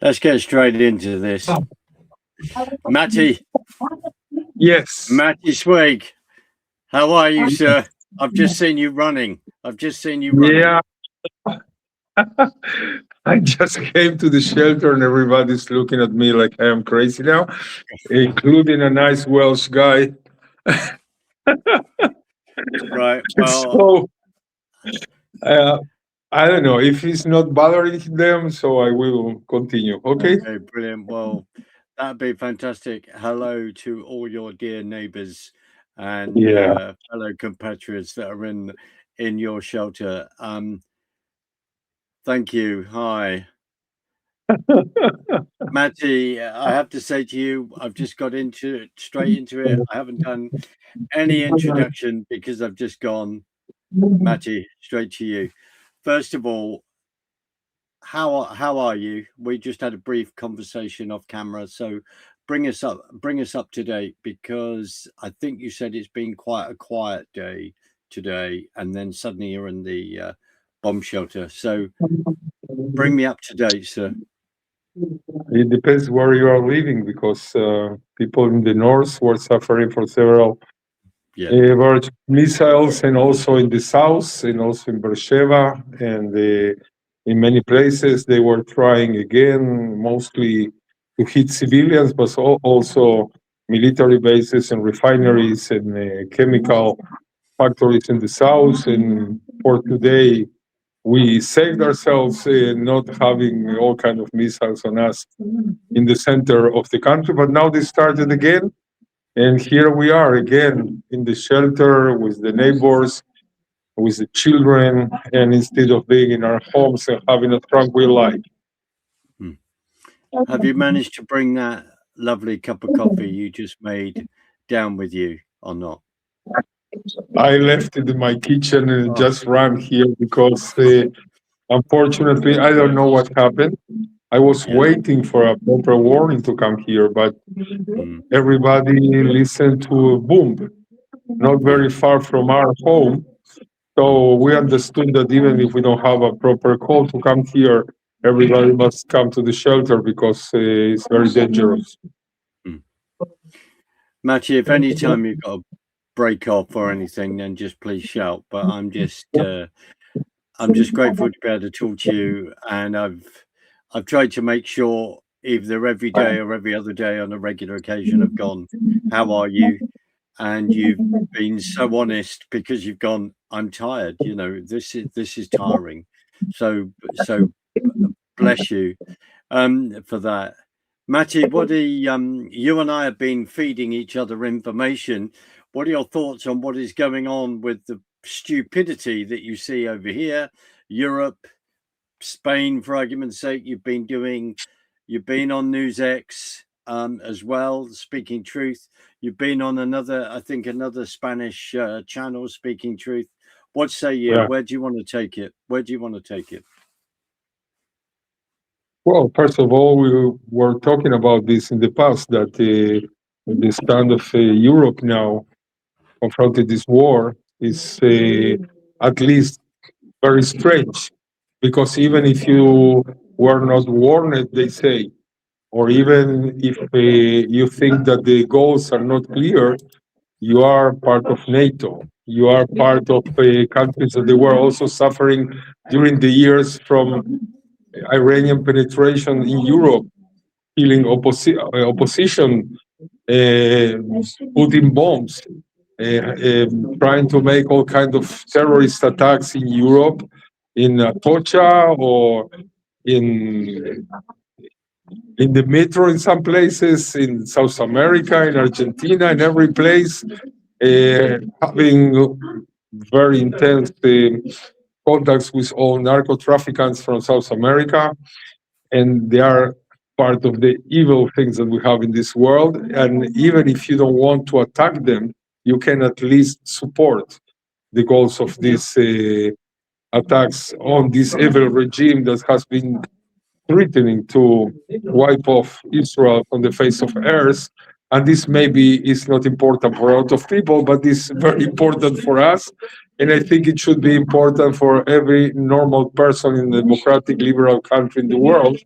Let's get straight into this. Matty, Yes. Matty Zwaig, how are you, sir? I've just seen you running. Yeah. I just came to the shelter and everybody's looking at me like I am crazy now, including a nice Welsh guy. Right. Well, So uh, I don't know if it's not bothering them, so I will continue. Okay. okay, brilliant. Well, that'd be fantastic. Hello to all your dear neighbours and Yeah. fellow compatriots that are in your shelter. Thank you. Hi. Matty, I have to say to you, I've just got straight into it. I haven't done any introduction because I've just gone, Matty, straight to you. First of all, how are you? We just had a brief conversation off camera, so bring us up to date, because I think you said it's been quite a quiet day today, and then suddenly you're in the bomb shelter. So bring me up to date, sir. It depends where you are living because people in the north were suffering for several Yeah. average missiles, and also in the south, and also in Beersheba, and in many places they were trying again, mostly to hit civilians, but also military bases and refineries and chemical factories in the south. And for today, we saved ourselves not having all kind of missiles on us in the center of the country. But now they started again, and here we are again in the shelter with the neighbors, with the children, and instead of being in our homes and having a tranquil life. Hmm. Have you managed to bring that lovely cup of coffee you just made down with you or not? I left it in my kitchen and Oh, just ran here because unfortunately I don't know what happened. I was yeah. waiting for a proper warning to come here, but Hmm. everybody listened to a boom not Yeah. very far from our home. So we understood that even if we don't have a proper call to come here, everybody must come to the shelter because it's very dangerous. Hmm. Matty, if any time you've got a break off or anything, then just please shout. But I'm just grateful to be able to talk to you, and I've tried to make sure either every day or every other day on a regular occasion I've gone, how are you? And you've been so honest, because you've gone, I'm tired, this is tiring. So bless you for that. Matty, you and I have been feeding each other information. What are your thoughts on what is going on with the stupidity that you see over here, Europe, Spain, for argument's sake? You've been on NewsX as well, Speaking Truth. You've been on another Spanish channel, Speaking Truth. What say you? Yeah. Where do you want to take it? Well, first of all, we were talking about this in the past that the stand of Europe now confronted this war is at least very strange, because even if you were not warned, they say, or even if you think that the goals are not clear, you are part of NATO. You are part of countries that they were also suffering during the years from Iranian penetration in Europe, killing opposition, putting bombs, trying to make all kinds of terrorist attacks in Europe, in Atocha, or in in the metro in some places, in South America, in Argentina, in every place, having very intense contacts with all narco traffickers from South America, and they are part of the evil things that we have in this world. And even if you don't want to attack them, you can at least support the goals of these attacks on this evil regime that has been threatening to wipe off Israel from the face of earth. And this maybe is not important for a lot of people, but it's very important for us. And I think it should be important for every normal person in a democratic, liberal country in the world,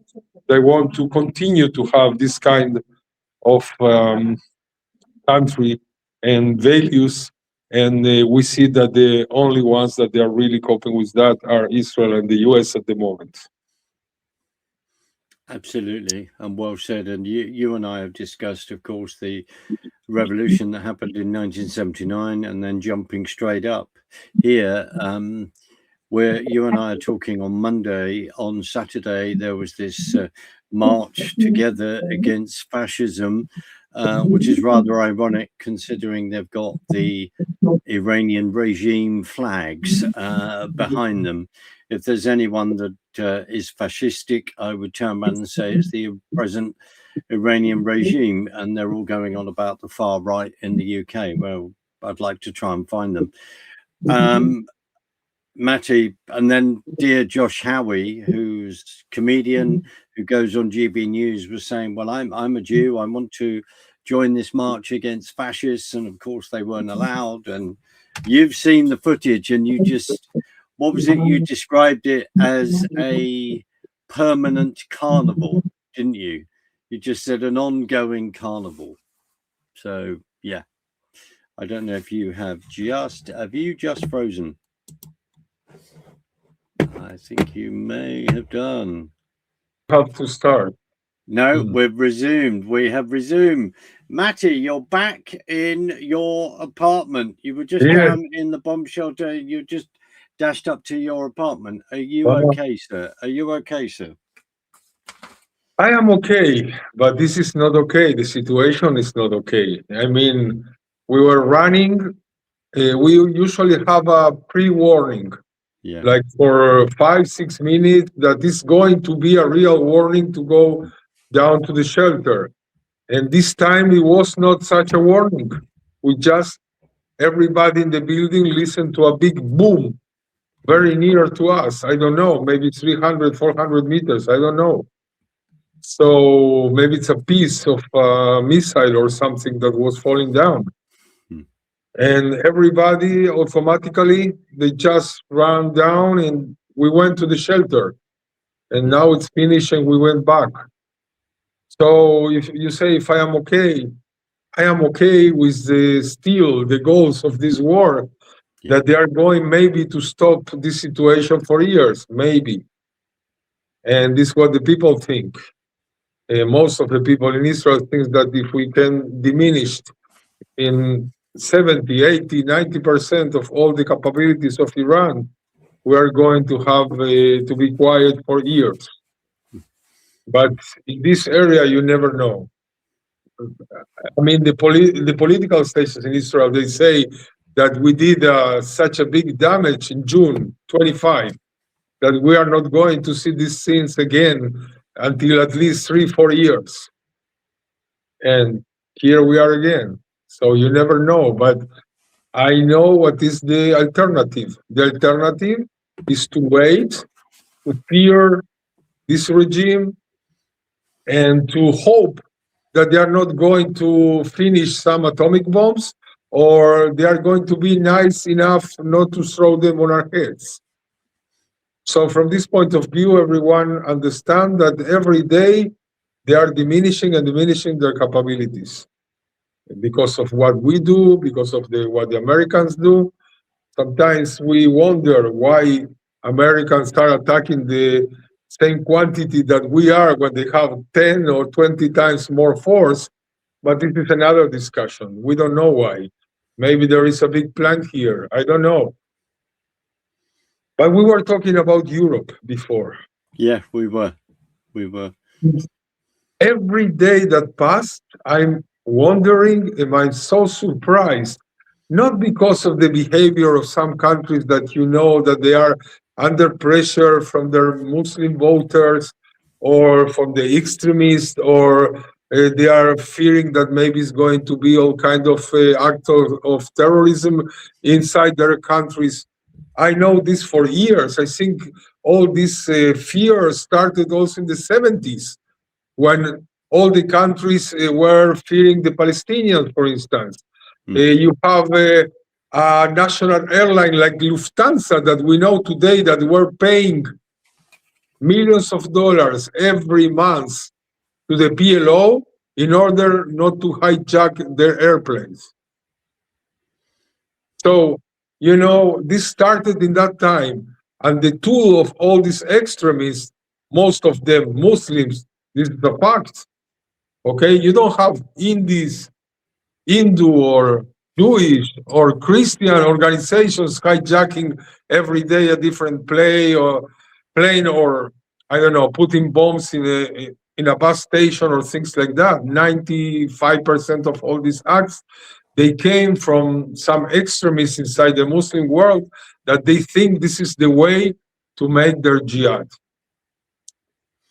They want to continue to have this kind of country and values. And we see that the only ones that they are really coping with that are Israel and the US at the moment. Absolutely, and well said. And you and I have discussed, of course, the revolution that happened in 1979, and then jumping straight up here, where you and I are talking on Monday. On Saturday, there was this march together against fascism, which is rather ironic considering they've got the Iranian regime flags behind them. If there's anyone that is fascistic, I would turn around and say it's the present Iranian regime, and they're all going on about the far right in the UK. Well, I'd like to try and find them. Matty, and then dear Josh Howie, who's comedian, who goes on GB News, was saying, well, I'm a Jew, I want to join this march against fascists, and of course they weren't allowed. And you've seen the footage, and you just, what was it, you described it as a permanent carnival, didn't you? You just said an ongoing carnival. So yeah, I don't know if you have you just frozen? I think you may have done. Have to start. No, we've resumed. We have resumed. Matty, you're back in your apartment. You were just down in the bomb shelter. You just dashed up to your apartment. Are you okay, sir? Are you okay, sir? I am okay, but this is not okay. The situation is not okay. I mean, we were running. We usually have a pre-warning, like for 5-6 minutes, that is going to be a real warning to go down to the shelter. And this time it was not such a warning. We just, everybody in the building listened to a big boom very near to us. I don't know, maybe 300, 400 meters. I don't know. So maybe it's a piece of a missile or something that was falling down. And everybody automatically, they just ran down and we went to the shelter. And now it's finished and we went back. So if you say, if I am okay with the goals of this war, that they are going maybe to stop this situation for years, maybe. And this is what the people think. Most of the people in Israel think that if we can diminish in 70, 80, 90% of all the capabilities of Iran, we are going to have to be quiet for years. But in this area, you never know. I mean, the political stations in Israel, they say that we did such a big damage in June 25 that we are not going to see these scenes again until at least 3-4 years. And here we are again. So you never know. But I know what is the alternative. The alternative is to wait, to fear this regime, and to hope that they are not going to finish some atomic bombs, or they are going to be nice enough not to throw them on our heads. So from this point of view, everyone understands that every day they are diminishing and diminishing their capabilities. Because of what we do, because of what the Americans do. Sometimes we wonder why Americans start attacking the same quantity that we are when they have 10 or 20 times more force. But this is another discussion. We don't know why. Maybe there is a big plan here. I don't know. But we were talking about Europe before. Yeah, we were. Every day that passed, I'm wondering, am I so surprised? Not because of the behavior of some countries that you know that they are under pressure from their Muslim voters or from the extremists, or they are fearing that maybe it's going to be all kind of act of terrorism inside their countries. I know this for years. I think all this fear started also in the 70s when all the countries were fearing the Palestinians, for instance. You have a national airline like Lufthansa that we know today that were paying millions of dollars every month to the PLO in order not to hijack their airplanes. So, this started in that time. And the tool of all these extremists, most of them Muslims, this is the fact. Okay, you don't have Indies, Hindu or Jewish or Christian organizations hijacking every day a different plane, or I don't know, putting bombs in a bus station or things like that. 95% of all these acts, they came from some extremists inside the Muslim world that they think this is the way to make their jihad.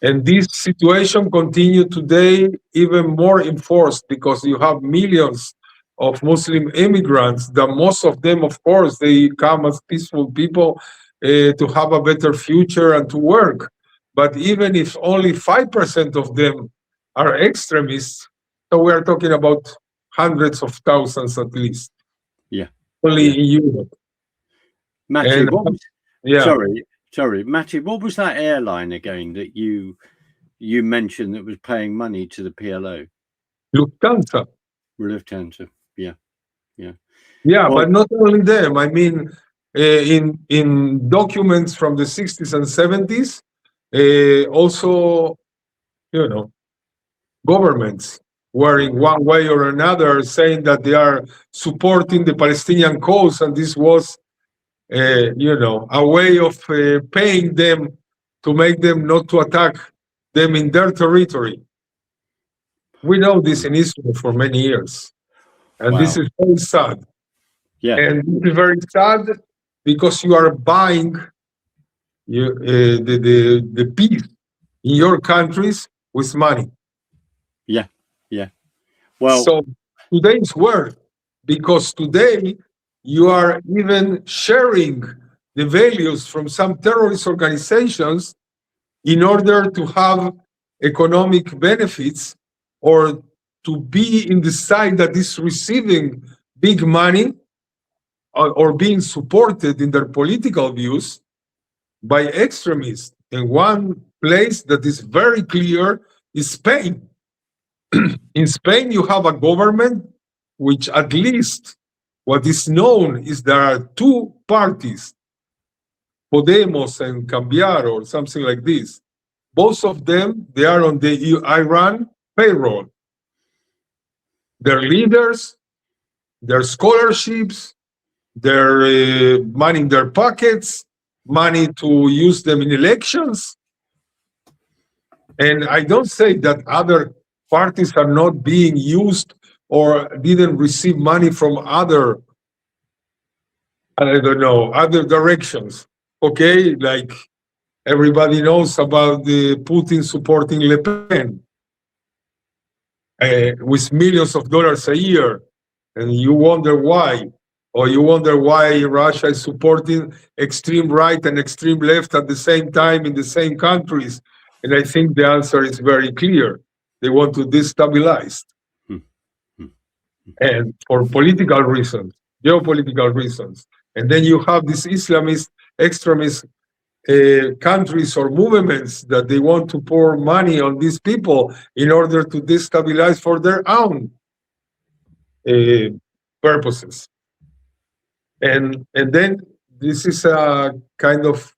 And this situation continued today, even more enforced, because you have millions of Muslim immigrants, that most of them, of course, they come as peaceful people to have a better future and to work. But even if only 5% of them are extremists, so we are talking about hundreds of thousands at least, Yeah. only Yeah. in Europe. Matty, And yeah, sorry, Matty, what was that airline again that you mentioned that was paying money to the PLO? Lufthansa. Lufthansa. Yeah. Yeah, Well, but not only them. I mean, in documents from the 60s and 70s, also, governments were in one way or another saying that they are supporting the Palestinian cause, and this was, a way of paying them to make them not to attack them in their territory. We know this in Israel for many years, and this wow. is very sad. Yeah. And this is very sad because you are buying the peace in your countries with money. Yeah. Well, So today's word, because today you are even sharing the values from some terrorist organizations in order to have economic benefits, or to be in the side that is receiving big money, or being supported in their political views by extremists. And one place that is very clear is Spain. In Spain, you have a government which, at least what is known, is there are two parties, Podemos and Cambiar, or something like this. Both of them, they are on the Iran payroll. Their leaders, their scholarships, their money in their pockets, money to use them in elections. And I don't say that other parties are not being used or didn't receive money from other, I don't know, other directions. Okay, like everybody knows about the Putin supporting Le Pen with millions of dollars a year, and you wonder why. Or you wonder why Russia is supporting extreme right and extreme left at the same time in the same countries. And I think the answer is very clear. They want to destabilize. And for political reasons, geopolitical reasons. And then you have these Islamist, extremist countries or movements that they want to pour money on these people in order to destabilize for their own purposes. And then this is a kind of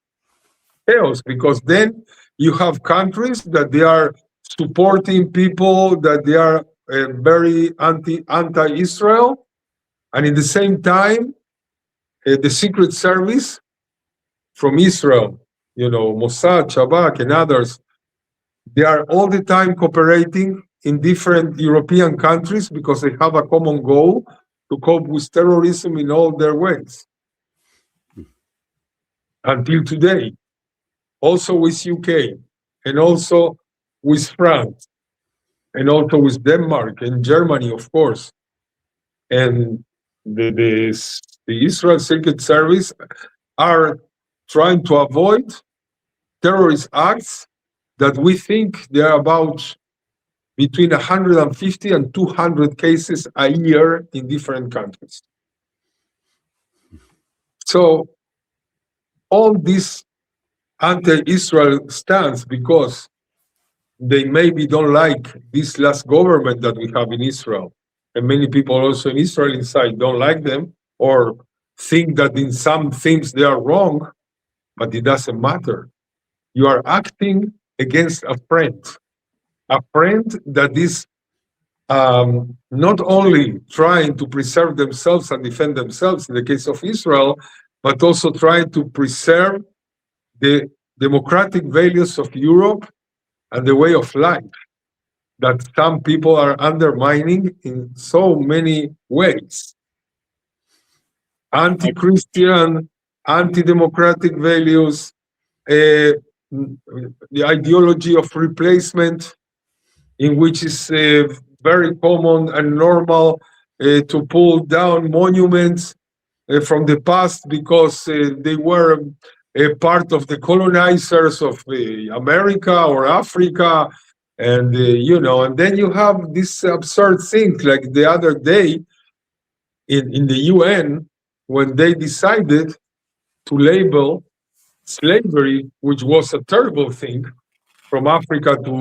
chaos, because then you have countries that they are supporting people that they are very anti-Israel, and in the same time, the Secret Service from Israel, Mossad, Shabak, and others, they are all the time cooperating in different European countries because they have a common goal to cope with terrorism in all their ways. Until today, also with UK, and also with France, and also with Denmark and Germany, of course. And the Israel Secret Service are trying to avoid terrorist acts that we think there are about between 150 and 200 cases a year in different countries. So all this anti-Israel stance because they maybe don't like this last government that we have in Israel. And many people also in Israel inside don't like them or think that in some things they are wrong, but it doesn't matter. You are acting against a friend that is not only trying to preserve themselves and defend themselves in the case of Israel, but also trying to preserve the democratic values of Europe and the way of life that some people are undermining in so many ways. Anti-Christian, anti-democratic values, the ideology of replacement, in which is very common and normal to pull down monuments from the past because they were a part of the colonizers of America or Africa. And, and then you have this absurd thing like the other day in the UN when they decided to label slavery, which was a terrible thing, from Africa to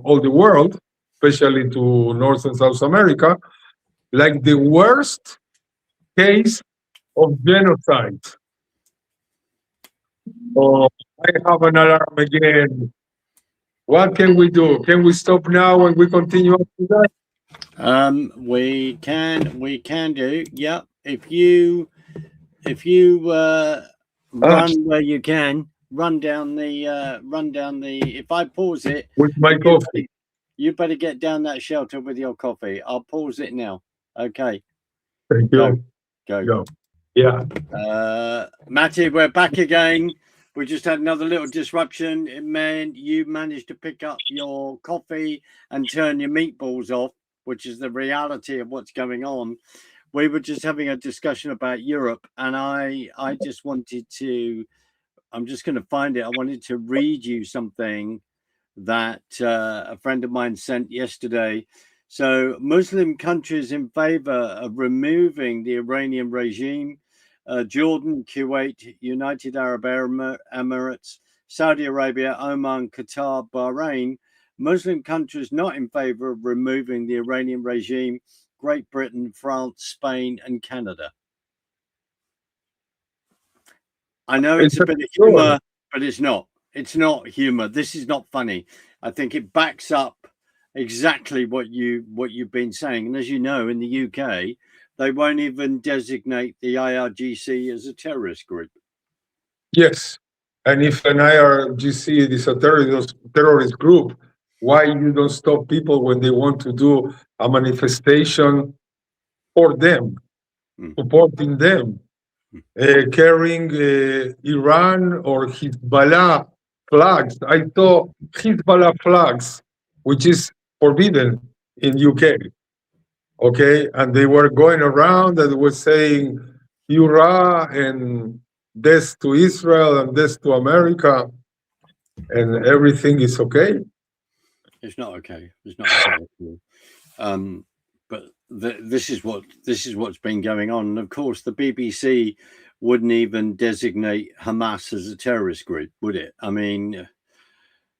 all the world, especially to North and South America, like the worst case of genocide. Oh, I have an alarm again. What can we do? Can we stop now and we continue after that? We can do. Yeah. If you run where you can, run down the. If I pause it, With my coffee. You better get down that shelter with your coffee. I'll pause it now. Okay. Thank you. Go. Yeah. Matty, we're back again. We just had another little disruption. It meant you managed to pick up your coffee and turn your meatballs off, which is the reality of what's going on. We were just having a discussion about Europe, and I just wanted to. I'm just going to find it. I wanted to read you something that a friend of mine sent yesterday. So, Muslim countries in favor of removing the Iranian regime: Jordan, Kuwait, United Arab Emirates, Saudi Arabia, Oman, Qatar, Bahrain. Muslim countries not in favor of removing the Iranian regime: Great Britain, France, Spain, and Canada. I know it's a bit of humor, but it's not. It's not humor. This is not funny. I think it backs up exactly what you've been saying. And as you know, in the UK, they won't even designate the IRGC as a terrorist group. Yes. And if an IRGC is a terrorist group, why you don't stop people when they want to do a manifestation for them, supporting them, carrying Iran or Hezbollah flags? I saw Hezbollah flags, which is forbidden in UK. Okay, and they were going around and were saying Hurrah and death to Israel and death to America, and everything is okay. It's not okay. It's not okay. But this is what's been going on. And of course, the BBC wouldn't even designate Hamas as a terrorist group, would it? I mean,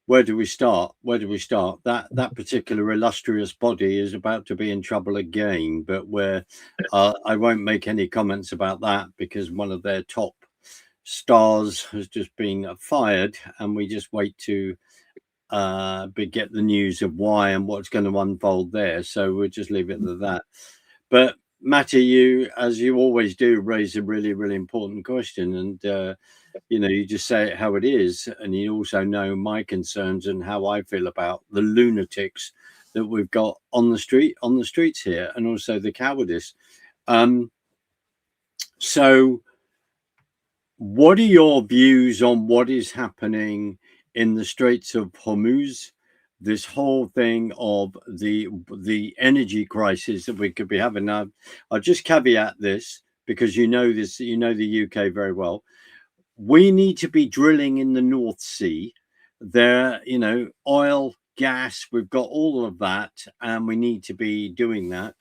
where do we start? That particular illustrious body is about to be in trouble again. But I won't make any comments about that because one of their top stars has just been fired, and we just wait to get the news of why and what's going to unfold there. So we'll just leave it at that. But Matty, you, as you always do, raise a really, really important question, and you just say it how it is, and you also know my concerns and how I feel about the lunatics that we've got on the streets here, and also the cowardice. So, what are your views on what is happening in the Straits of Hormuz? This whole thing of the energy crisis that we could be having now. I'll just caveat this because you know the UK very well. We need to be drilling in the North Sea. There, oil, gas, we've got all of that, and we need to be doing that.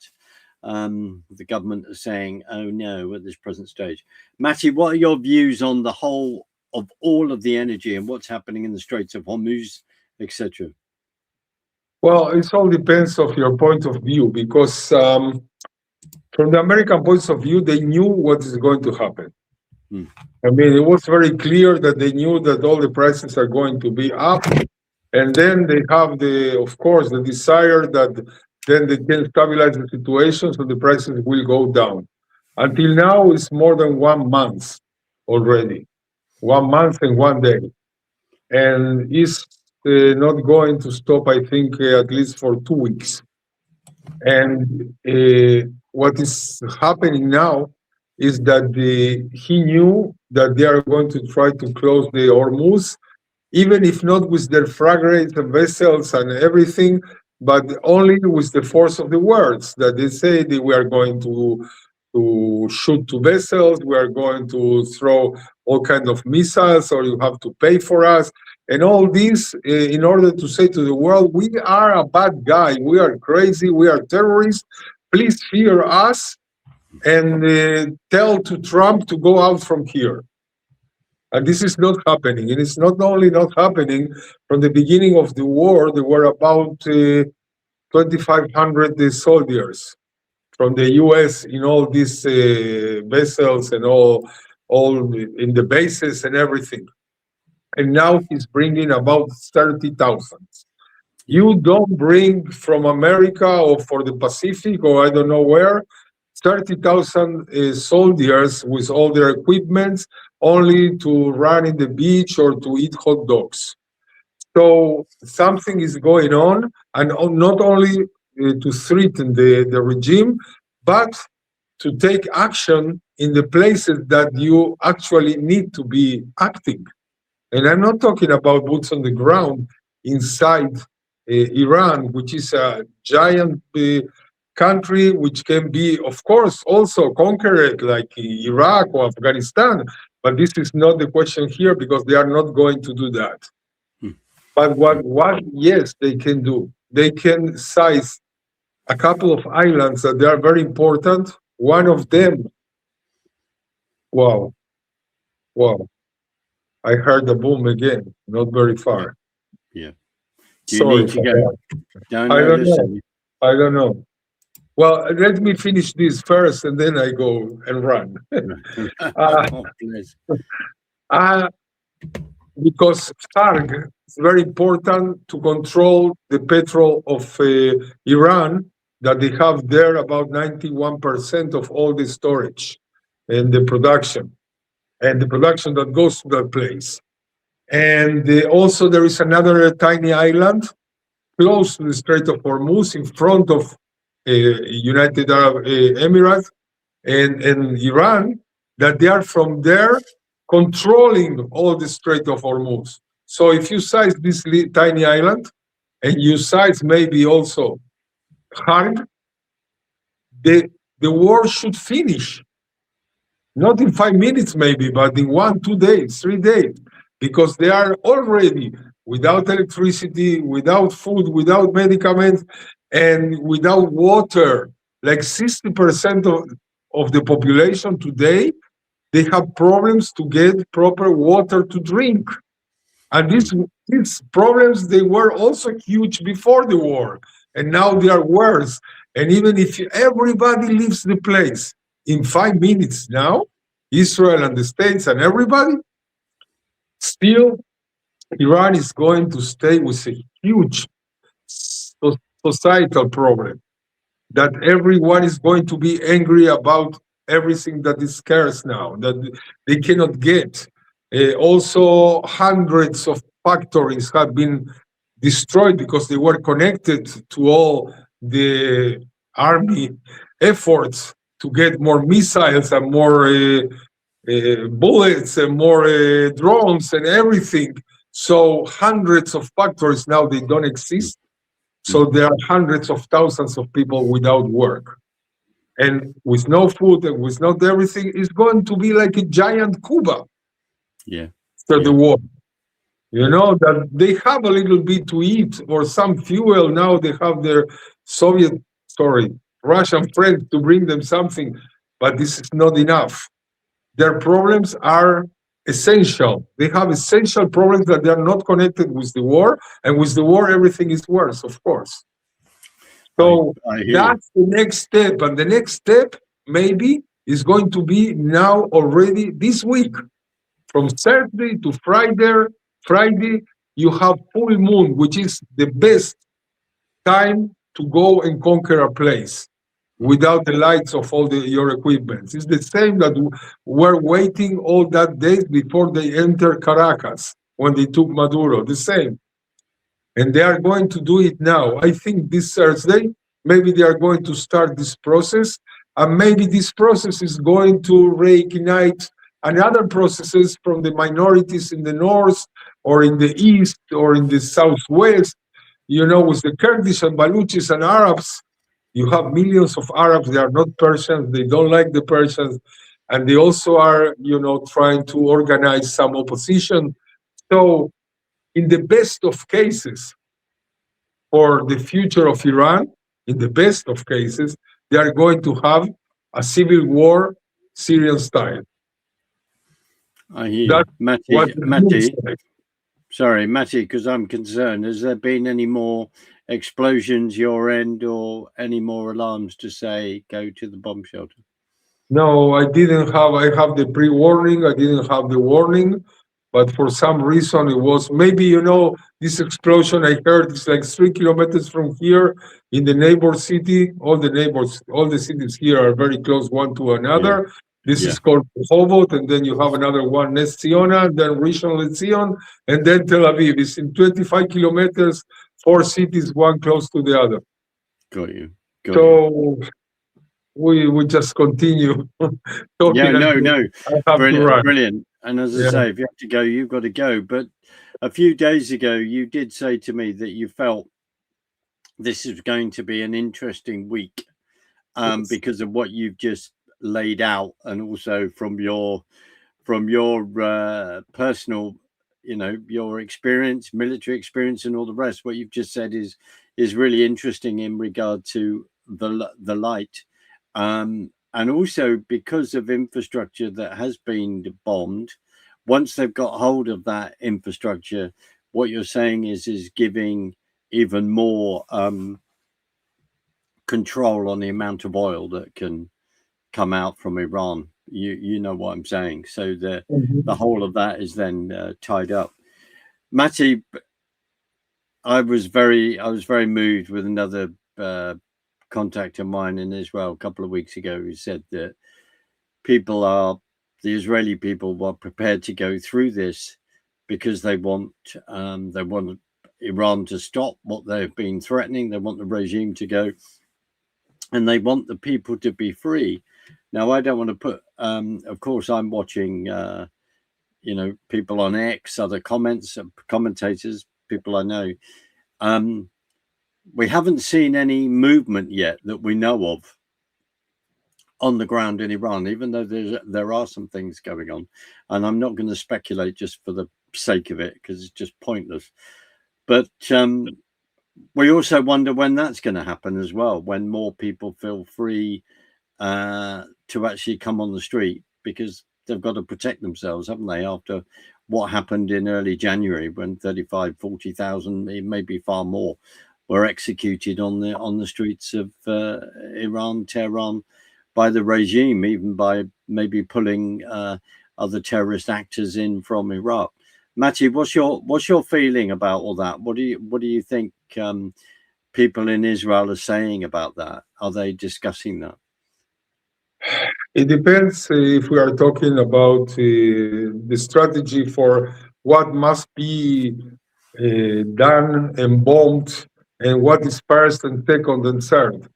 The government is saying, oh no, at this present stage. Matty, what are your views on the whole of all of the energy and what's happening in the Straits of Hormuz, etc.? Well, it all depends of your point of view, because from the American point of view, they knew what is going to happen. Hmm. I mean, it was very clear that they knew that all the prices are going to be up, and then they have of course, the desire that then they can stabilize the situation, so the prices will go down. Until now, it's more than 1 month already, 1 month and 1 day, and it's not going to stop. I think at least for 2 weeks. And what is happening now is that he knew that they are going to try to close the Hormuz, even if not with their frigates and vessels and everything, but only with the force of the words, that they say that we are going to shoot to vessels, we are going to throw all kinds of missiles, or you have to pay for us, and all this in order to say to the world, we are a bad guy, we are crazy, we are terrorists, please fear us, and tell to Trump to go out from here. And this is not happening. And it's not only not happening, from the beginning of the war, there were about 2,500 soldiers from the US in all these vessels and all in the bases and everything. And now he's bringing about 30,000. You don't bring from America or for the Pacific or I don't know where 30,000 soldiers with all their equipment only to run in the beach or to eat hot dogs. So something is going on, and not only to threaten the regime, but to take action in the places that you actually need to be acting. And I'm not talking about boots on the ground inside Iran, which is a giant country which can be, of course, also conquered like Iraq or Afghanistan. But this is not the question here, because they are not going to do that. But what yes, they can do. They can seize a couple of islands that they are very important. One of them, wow, wow, I heard the boom again, not very far. Yeah. Do you Sorry need to for go? that. No, I no, don't know. listen. I don't know. Well, let me finish this first, and then I go and run. Oh, please. Because FARC is very important to control the petrol of Iran, that they have there about 91% of all the storage and the production that goes to that place. And also there is another tiny island close to the Strait of Hormuz in front of United Arab Emirates and Iran, that they are from there controlling all the Strait of Hormuz. So if you size this tiny island and you size maybe also Harg, the war should finish. Not in 5 minutes maybe, but in 1, 2 days, 3 days, because they are already without electricity, without food, without medicaments, and without water. Like 60% of the population today, they have problems to get proper water to drink. And these problems, they were also huge before the war, and now they are worse. And even if everybody leaves the place in 5 minutes now, Israel and the States and everybody, still Iran is going to stay with a huge societal problem, that everyone is going to be angry about everything that is scarce now, that they cannot get. Also, hundreds of factories have been destroyed because they were connected to all the army efforts to get more missiles and more bullets and more drones and everything. So hundreds of factories now, they don't exist. So there are hundreds of thousands of people without work. And with no food and with not everything, it's going to be like a giant Cuba after the war. You know, that they have a little bit to eat or some fuel. Now they have their Russian friends to bring them something, but this is not enough. Their problems are essential. They have essential problems that they are not connected with the war, and with the war, everything is worse, of course. I So I hear you. that's the next step, and the next step maybe is going to be now already this week, from Thursday to Friday. Friday, you have full moon, which is the best time to go and conquer a place without the lights of all your equipment. It's the same that were waiting all that days before they enter Caracas when they took Maduro. The same. And they are going to do it now. I think this Thursday, maybe they are going to start this process, and maybe this process is going to reignite another processes from the minorities in the north or in the east or in the southwest. You know, with the Kurdish and Baluchis and Arabs, you have millions of Arabs. They are not Persians. They don't like the Persians, and they also are, trying to organize some opposition. So, in the best of cases, for the future of Iran, in the best of cases, they are going to have a civil war, Syrian style. I hear you. That's what Matty, it looks Matty, like. sorry, Matty, because I'm concerned. Has there been any more explosions your end or any more alarms to say go to the bomb shelter? No, I didn't have. I have the pre-warning. I didn't have the warning, but for some reason it was maybe this explosion I heard is like 3 kilometers from here in the neighbor city. All the cities here are very close one to Yeah, another. This yeah, is called Rehovot, and then you have another one, Nes Ziona, then Rishon LeZion, and then Tel Aviv. It's in 25 kilometers, four cities, one close to the other. got you, got you. So we just continue Yeah, talking no, until no, I have to brilliant, run. brilliant. And as I Yeah. say, if you have to go, you've got to go. But a few days ago, you did say to me that you felt this is going to be an interesting week Yes. because of what you've just laid out, and also from your personal, your experience, military experience, and all the rest. What you've just said is really interesting in regard to the light, and also because of infrastructure that has been bombed. Once they've got hold of that infrastructure, what you're saying is giving even more control on the amount of oil that can come out from Iran. You know what I'm saying. So the Mhm. whole of that is then tied up. Matty, I was very moved with another contact of mine in Israel a couple of weeks ago who said that people are the Israeli people were prepared to go through this because they want Iran to stop what they've been threatening. They want the regime to go, and they want the people to be free. Now, I don't want to put. Of course, I'm watching. People on X, other commentators, people I know. Um, we haven't seen any movement yet that we know of on the ground in Iran, even though there are some things going on. And I'm not going to speculate just for the sake of it because it's just pointless. But we also wonder when that's going to happen as well, when more people feel free to actually come on the street, because they've got to protect themselves, haven't they, after what happened in early January when 35, 40,000, maybe far more, were executed on the streets of Iran, Tehran, by the regime, even by maybe pulling other terrorist actors in from Iraq. Matty, what's your feeling about all that? What do you think people in Israel are saying about that? Are they discussing that? It depends if we are talking about the strategy for what must be done and bombed, and what is first and second and third.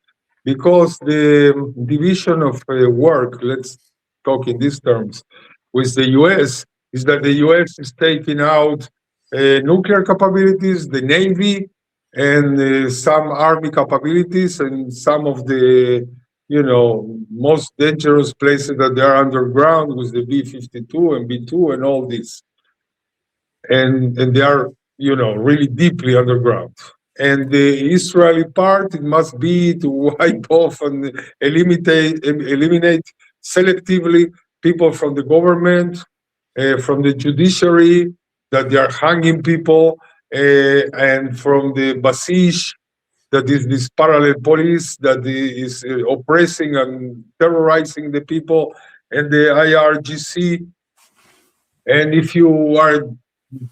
Because the division of work, let's talk in these terms, with the US is that the US is taking out nuclear capabilities, the Navy, and some army capabilities, and some of the most dangerous places that they are underground with the B-52 and B-2 and all this, and they are really deeply underground. And the Israeli part, it must be to wipe off and eliminate selectively people from the government, from the judiciary that they are hanging people, and from the Basij, that is this parallel police that is oppressing and terrorizing the people, and the IRGC. And if you are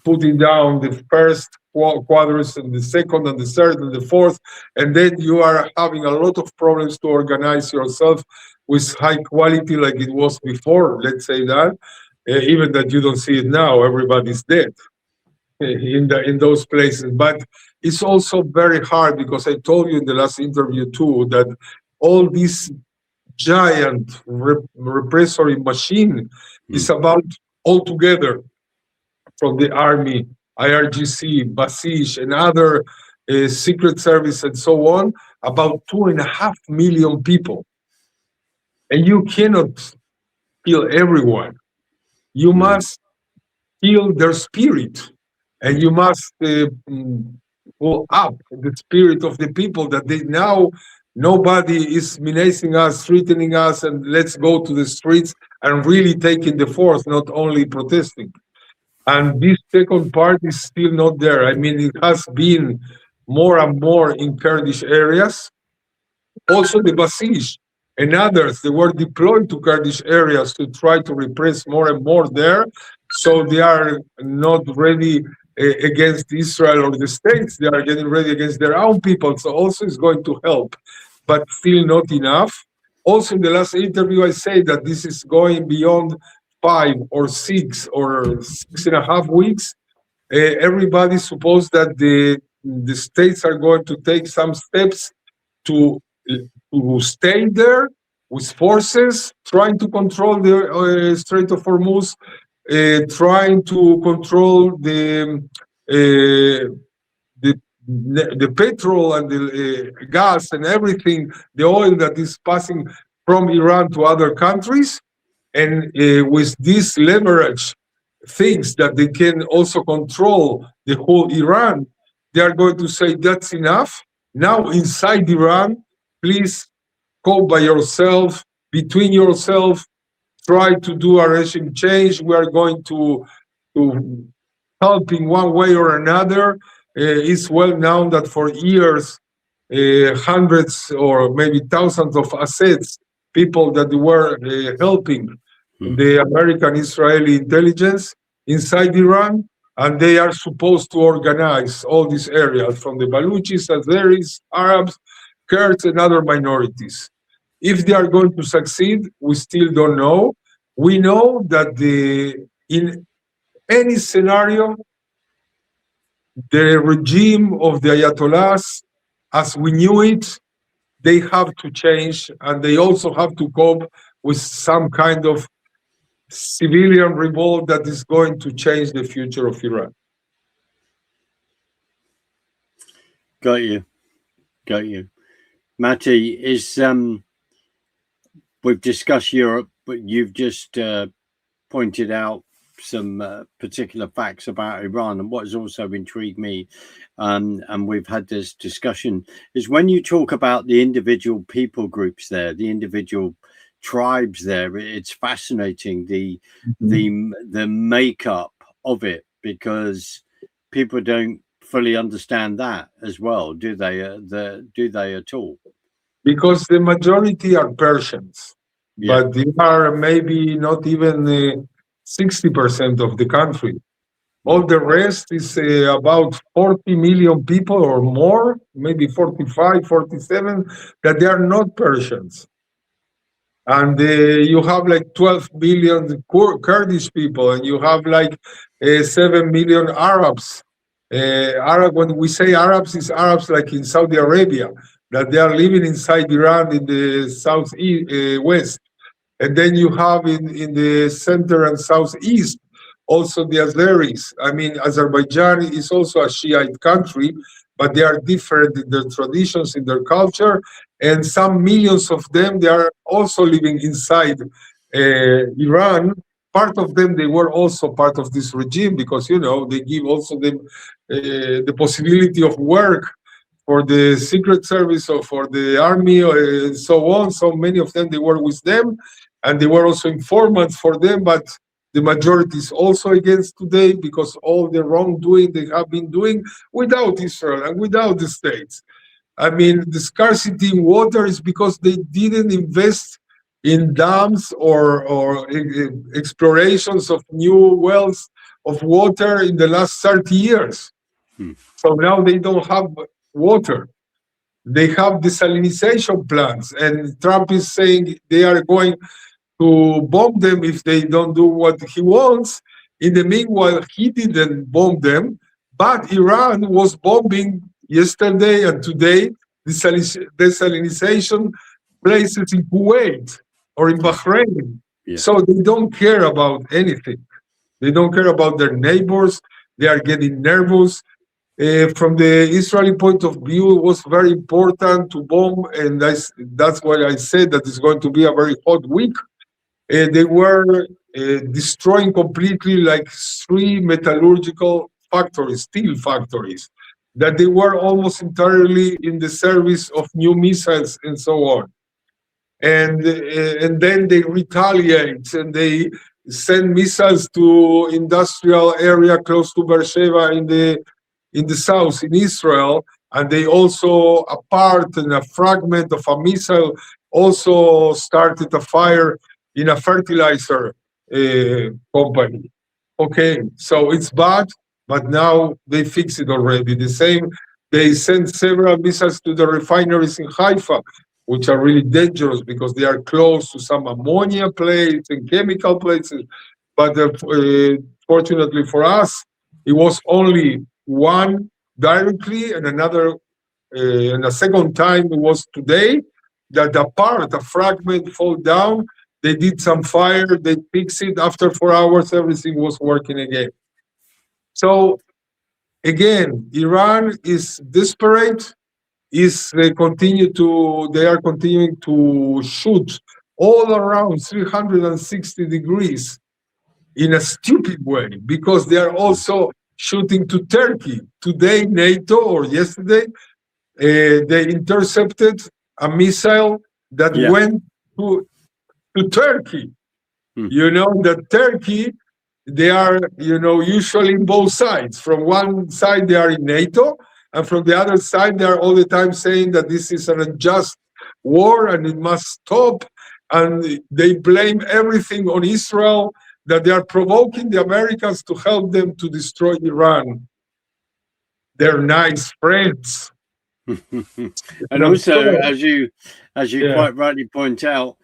putting down the first quadrants and the second and the third and the fourth, and then you are having a lot of problems to organize yourself with high quality like it was before, let's say that, even that you don't see it now, everybody's dead in those places. But it's also very hard because I told you in the last interview too that all this giant repressory machine is about all together from the army, IRGC, Basij, and other secret service and so on, about 2.5 million people. And you cannot kill everyone. You must kill their spirit, and you must pull up the spirit of the people that they now nobody is menacing us, threatening us, and let's go to the streets and really taking the force, not only protesting. And this second part is still not there. I mean, it has been more and more in Kurdish areas. Also, the Basij and others, they were deployed to Kurdish areas to try to repress more and more there. So they are not ready against Israel or the states. They are getting ready against their own people. So also it's going to help, but still not enough. Also, in the last interview, I say that this is going beyond 5 or 6 or 6.5 weeks. Everybody suppose that the states are going to take some steps to stay there with forces, trying to control the Strait of Hormuz, trying to control the petrol and the gas and everything, the oil that is passing from Iran to other countries. And with this leverage, things that they can also control the whole Iran, they are going to say that's enough. Now inside Iran, please cope by yourself, between yourself, try to do a regime change. We are going to help in one way or another. It's well known that for years, hundreds or maybe thousands of assets, people that were helping the American Israeli intelligence inside Iran, and they are supposed to organize all these areas from the Baluchis, Azeris, Arabs, Kurds, and other minorities. If they are going to succeed, we still don't know. We know that in any scenario, the regime of the Ayatollahs, as we knew it, they have to change, and they also have to cope with some kind of civilian revolt that is going to change the future of Iran. Got you. Matty, we've discussed Europe, but you've just pointed out some particular facts about Iran. And what has also intrigued me, and we've had this discussion, is when you talk about the individual people groups there, the individual tribes there, it's fascinating, the makeup of it, because people don't fully understand that as well, do they at all? Because the majority are Persians, but they are maybe not even 60% of the country. All the rest is about 40 million people or more, maybe 45, 47, that they are not Persians. And you have like 12 million Kurdish people, and you have like 7 million Arabs. When we say Arabs, it's Arabs like in Saudi Arabia, that they are living inside Iran in the southeast, west. And then you have in the center and southeast also the Azeris. I mean, Azerbaijan is also a Shiite country, but they are different in their traditions, in their culture. And some millions of them, they are also living inside Iran. Part of them, they were also part of this regime because, they give also them the possibility of work for the secret service or for the army and so on. So many of them, they were with them, and they were also informants for them, but the majority is also against today because all the wrongdoing they have been doing without Israel and without the states. I mean, the scarcity in water is because they didn't invest in dams or explorations of new wells of water in the last 30 years. Hmm. So now they don't have water. They have desalinization plants, and Trump is saying they are going to bomb them if they don't do what he wants. In the meanwhile, he didn't bomb them, but Iran was bombing yesterday and today desalinization places in Kuwait or in Bahrain. Yeah. So they don't care about anything. They don't care about their neighbors. They are getting nervous. From the Israeli point of view, it was very important to bomb, and that's why I said that it's going to be a very hot week. They were destroying completely like 3 metallurgical factories, steel factories, that they were almost entirely in the service of new missiles and so on. And then they retaliate and they send missiles to industrial area close to Beersheba in the south in Israel, and they also a part and a fragment of a missile also started a fire in a fertilizer company. Okay, so it's bad, but now they fix it already. The same, they sent several missiles to the refineries in Haifa, which are really dangerous because they are close to some ammonia plates and chemical places. But fortunately for us, it was only one directly, and another, and a second time it was today that a fragment fall down. They did some fire, they fixed it. After 4 hours, everything was working again. So again, Iran is desperate. They are continuing to shoot all around 360 degrees in a stupid way because they are also shooting to Turkey. Today, NATO, or yesterday, they intercepted a missile that went to Turkey. You know that Turkey, they are, usually in both sides. From one side, they are in NATO, and from the other side, they are all the time saying that this is an unjust war and it must stop. And they blame everything on Israel, that they are provoking the Americans to help them to destroy Iran. They're nice friends. And also, as you quite rightly point out,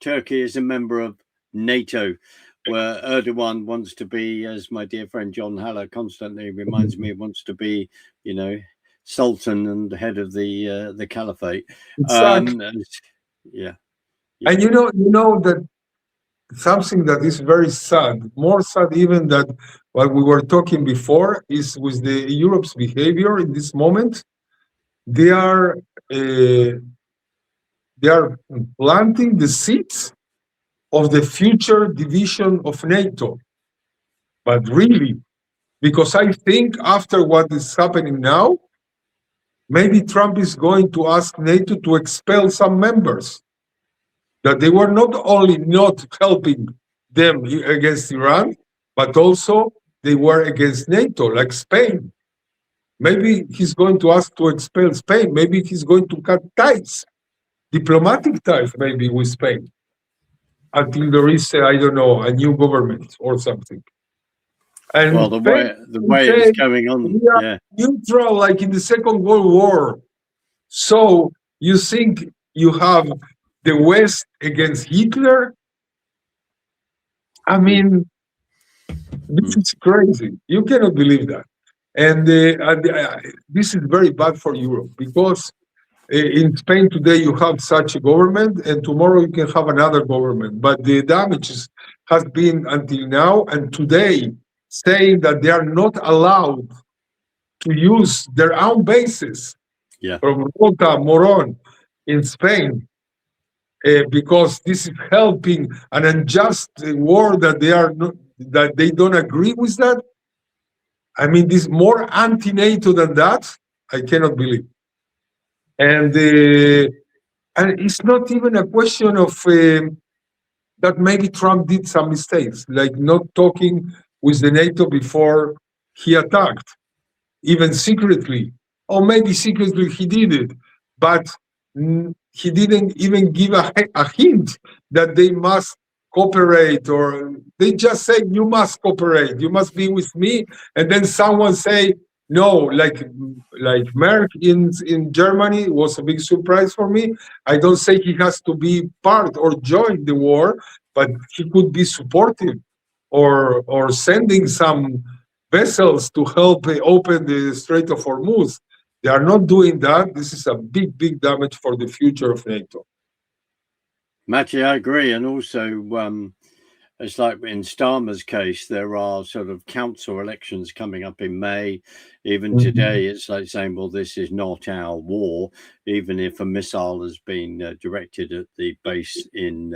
Turkey is a member of NATO, where Erdogan wants to be, as my dear friend John Haller constantly reminds me, wants to be, Sultan and the head of the caliphate. Exactly. And you know that something that is very sad, more sad even than what we were talking before, is with the Europe's behavior in this moment. They are planting the seeds of the future division of NATO. But really, because I think after what is happening now, maybe Trump is going to ask NATO to expel some members, that they were not only not helping them against Iran, but also they were against NATO, like Spain. Maybe he's going to ask to expel Spain. Maybe he's going to cut ties, diplomatic ties, maybe with Spain, until there is, I don't know, a new government or something. And well, the way it's going on, we are neutral, like in the Second World War. So you think you have the West against Hitler? I mean, this is crazy. You cannot believe that. And this is very bad for Europe because in Spain today you have such a government, and tomorrow you can have another government. But the damages has been until now and today saying that they are not allowed to use their own bases from Rota, Moron in Spain, because this is helping an unjust war that they don't agree with that. I mean, this more anti-NATO than that, I cannot believe. And it's not even a question of that maybe Trump did some mistakes, like not talking with the NATO before he attacked, even secretly, or maybe secretly he did it, but he didn't even give a hint that they must cooperate, or they just say you must cooperate, you must be with me, and then someone say no, like Merck in Germany was a big surprise for me. I don't say he has to be part or join the war, but he could be supportive, or sending some vessels to help open the Strait of Hormuz. They are not doing that. This is a big, big damage for the future of NATO. Matty, I agree. And also, it's like in Starmer's case, there are sort of council elections coming up in May. Even today, it's like saying, well, this is not our war, even if a missile has been directed at the base in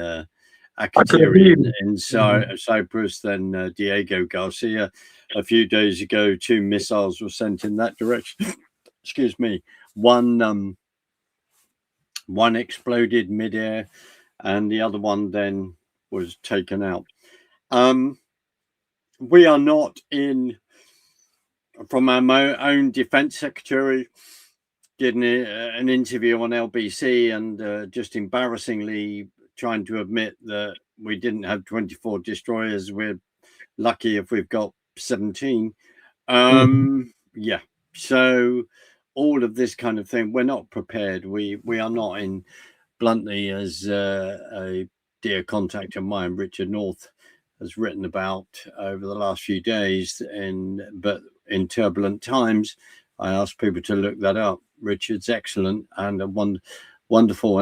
Akatiri in Cyprus. Then Diego Garcia, a few days ago, 2 missiles were sent in that direction. Excuse me. One exploded midair, and the other one then was taken out. We are not in, from our own defense secretary, did an interview on LBC and just embarrassingly trying to admit that we didn't have 24 destroyers. We're lucky if we've got 17. Yeah. So all of this kind of thing, we're not prepared. We are not in, bluntly, as a dear contact of mine, Richard North, has written about over the last few days. But in turbulent times, I ask people to look that up. Richard's excellent and a wonderful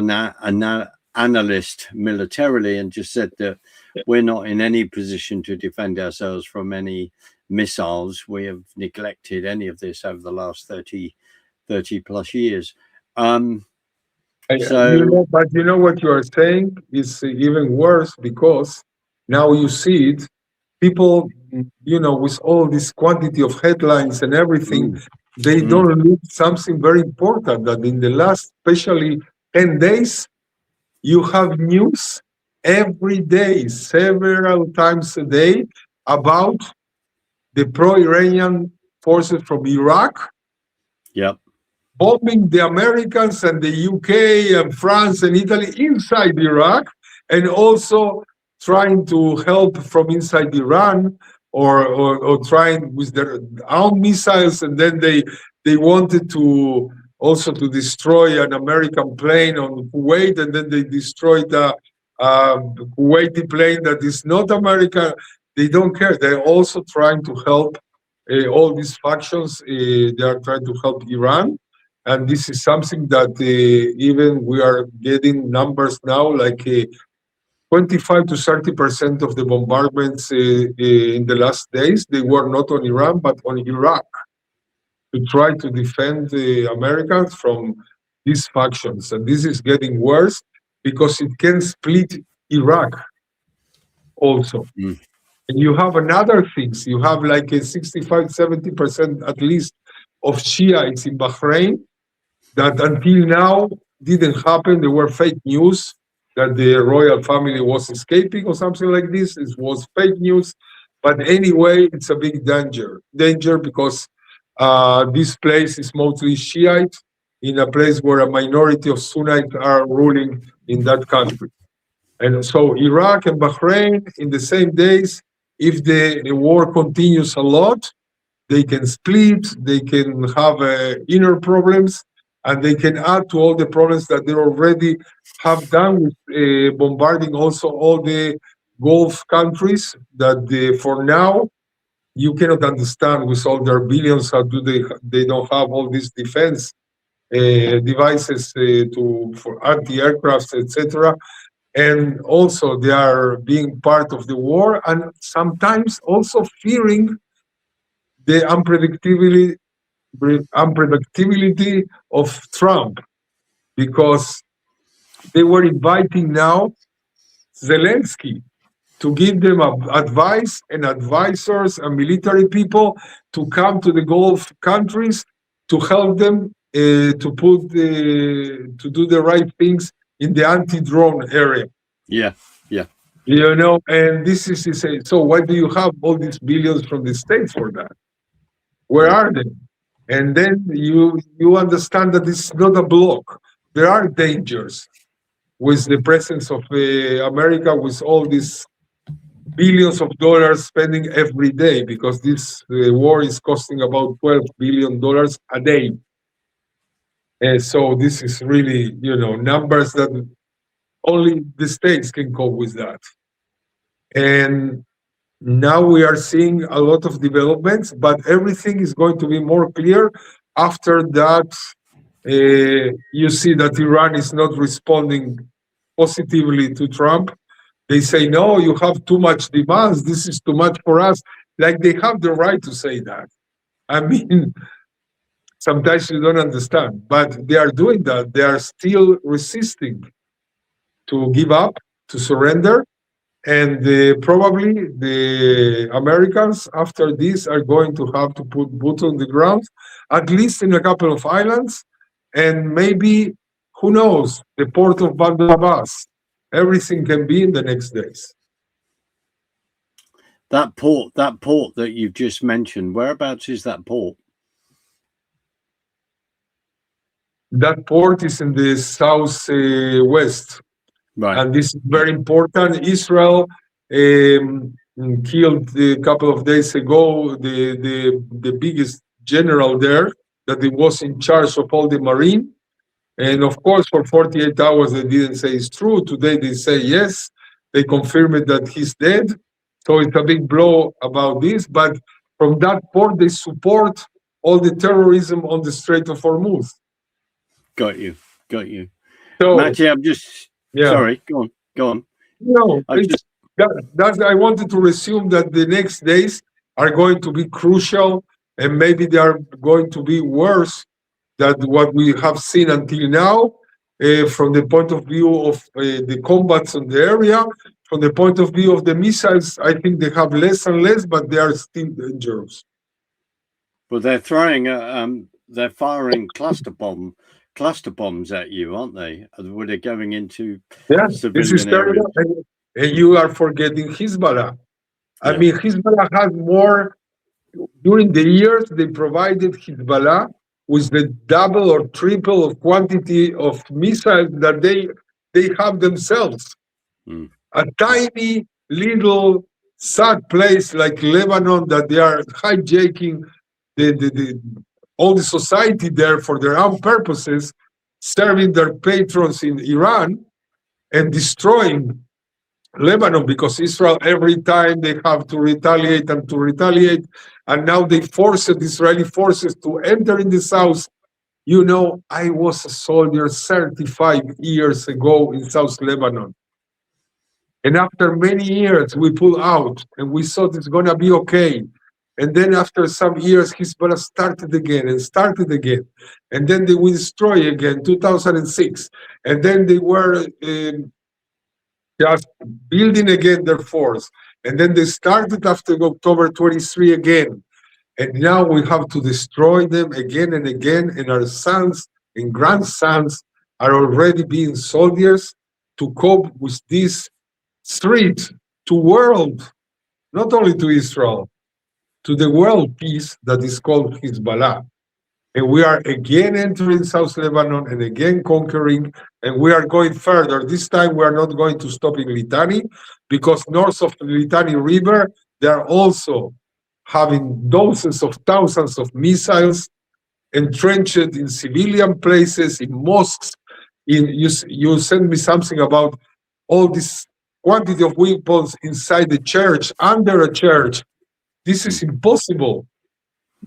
analyst militarily, and just said that we're not in any position to defend ourselves from any missiles. We have neglected any of this over the last 30 plus years. But you know what you are saying is even worse, because now you see it. People, with all this quantity of headlines and everything, they don't look something very important, that in the last, especially 10 days, you have news every day, several times a day, about the pro-Iranian forces from Iraq. Yep. Bombing the Americans and the UK and France and Italy inside Iraq, and also trying to help from inside Iran, or trying with their own missiles, and then they wanted to also to destroy an American plane on Kuwait, and then they destroyed a Kuwaiti plane that is not American. They don't care. They're also trying to help all these factions. They are trying to help Iran. And this is something that even we are getting numbers now, like 25 to 30% of the bombardments in the last days, they were not on Iran, but on Iraq, to try to defend the Americans from these factions. And this is getting worse because it can split Iraq also. And you have another things. You have like a 65, 70% at least of Shiites in Bahrain, that until now didn't happen. There were fake news that the royal family was escaping or something like this. It was fake news. But anyway, it's a big danger because this place is mostly Shiite, in a place where a minority of Sunnites are ruling in that country. And so Iraq and Bahrain, in the same days, if the war continues a lot, they can split, they can have inner problems, and they can add to all the problems that they already have done with bombarding also all the Gulf countries that for now you cannot understand, with all their billions, how do they don't have all these defense devices for anti-aircrafts, etc. And also they are being part of the war, and sometimes also fearing the unpredictability of Trump, because they were inviting now Zelensky to give them advice and advisors and military people to come to the Gulf countries to help them to do the right things in the anti-drone area. Yeah. And this is so why do you have all these billions from the States for that? Where Yeah. are they? And then you understand that it's not a block. There are dangers with the presence of America, with all these billions of dollars spending every day, because this war is costing about $12 billion a day. And so this is really, numbers that only the States can cope with that. And now we are seeing a lot of developments, but everything is going to be more clear after that. You see that Iran is not responding positively to Trump. They say, no, you have too much demands. This is too much for us. Like they have the right to say that. I mean, sometimes you don't understand, but they are doing that. They are still resisting to give up, to surrender. And probably the Americans, after this, are going to have to put boots on the ground, at least in a couple of islands, and maybe, who knows, the port of Bandar Abbas. Everything can be in the next days. That port that you've just mentioned, whereabouts is that port? That port is in the southwest, Right. and this is very important. Israel killed a couple of days ago the biggest general there that he was in charge of all the marine. And of course, for 48 hours, they didn't say it's true. Today, they say yes. They confirmed that he's dead. So it's a big blow about this. But from that port, they support all the terrorism on the Strait of Hormuz. Got you. Got you. So, Matty, I'm just yeah. sorry. Go on. Go on. No, I just that's I wanted to resume that the next days are going to be crucial, and maybe they are going to be worse than what we have seen until now, from the point of view of the combats in the area. From the point of view of the missiles, I think they have less and less, but they are still dangerous. well, they're firing cluster bombs at you, aren't they? Where they're going into Yeah, this is civilian areas. terrible. And you are forgetting Hezbollah. I Yeah. mean, Hezbollah has more. During the years, they provided Hezbollah with the double or triple of quantity of missiles that they have themselves. Mm. A tiny little sad place like Lebanon that they are hijacking the all the society there for their own purposes, serving their patrons in Iran and destroying Lebanon, because Israel, every time they have to retaliate and to retaliate, and now they forced Israeli forces to enter in the south. I was a soldier 35 years ago in South Lebanon. And after many years, we pulled out and we thought it's going to be okay. And then after some years, Hezbollah started again and started again. And then they will destroy again, 2006. And then they were just building again their force. And then they started after October 23 again. And now we have to destroy them again and again. And our sons and grandsons are already being soldiers to cope with this threat to world, not only to Israel, to the world peace that is called Hezbollah. And we are again entering South Lebanon and again conquering, and we are going further. This time we are not going to stop in Litani, because north of the Litani River, they are also having dozens of thousands of missiles entrenched in civilian places, in mosques. You sent me something about all this quantity of weapons inside the church, under a church. This is impossible.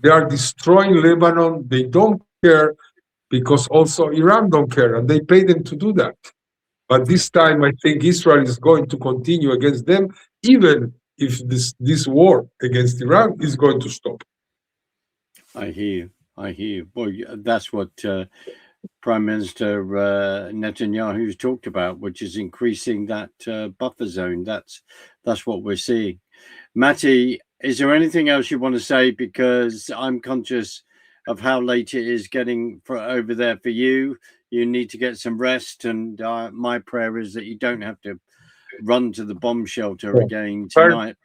They are destroying Lebanon. They don't care, because also Iran don't care, and they pay them to do that. But this time, I think Israel is going to continue against them, even if this war against Iran is going to stop. I hear you. I hear you. Well, that's what Prime Minister Netanyahu's talked about, which is increasing that buffer zone. That's what we're seeing. Matty, is there anything else you want to say? Because I'm conscious of how late it is getting over there for you. You need to get some rest, and my prayer is that you don't have to run to the bomb shelter Yeah. again First, tonight.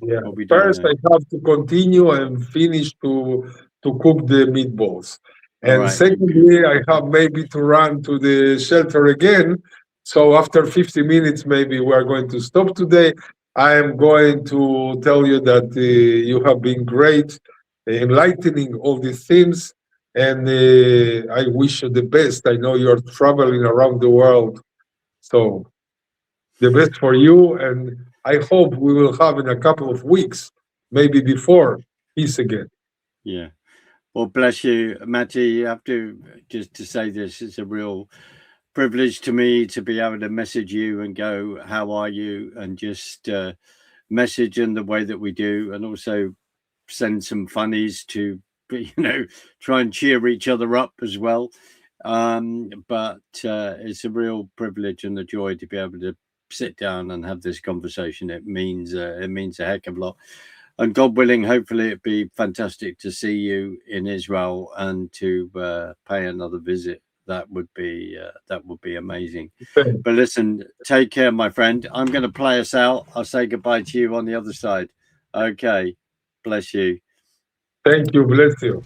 yeah. What we don't First, know. I have to continue and finish to cook the meatballs. All And right. secondly, I have maybe to run to the shelter again. So after 50 minutes, maybe we are going to stop today. I am going to tell you that you have been great, enlightening all these themes. And I wish you the best. I know you're traveling around the world. So the best for you. And I hope we will have in a couple of weeks, maybe before, peace again. Yeah. Well, bless you, Matty. You have to just to say this. It's a real privilege to me to be able to message you and go, "How are you?" and just message in the way that we do, and also send some funnies to try and cheer each other up as well. But it's a real privilege and a joy to be able to sit down and have this conversation. It means a heck of a lot. And God willing, hopefully it'd be fantastic to see you in Israel and to pay another visit. That would be amazing. But listen, take care, my friend. I'm going to play us out. I'll say goodbye to you on the other side. Okay. Bless you. Thank you. Bless you.